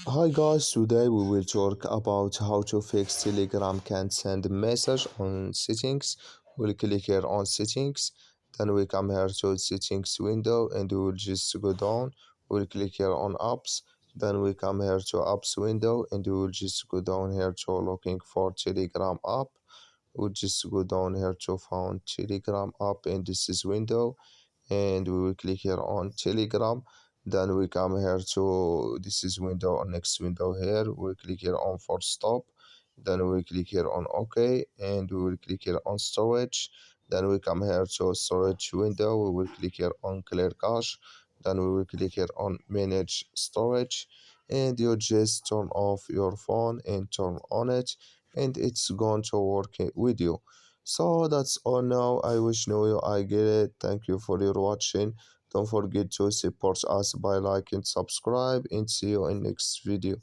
Hi guys, today we will talk about how to fix Telegram can't send a message on settings. We'll click here on settings, then we come here to settings window and we will just go down. We'll click here on apps, then we come here to apps window and we will just go down here to looking for Telegram app. We'll just go down here to find Telegram app in this window and we will click here on Telegram. Then we come here to this is window or next window here. We'll click here on for stop. Then we click here on OK and we will click here on storage. Then we come here to storage window. We will click here on clear cache. Then we will click here on manage storage and you just turn off your phone and turn on it and it's going to work with you. So that's all now. I wish know you I get it. Thank you for your watching. Don't forget to support us by liking, subscribe, and see you in next video.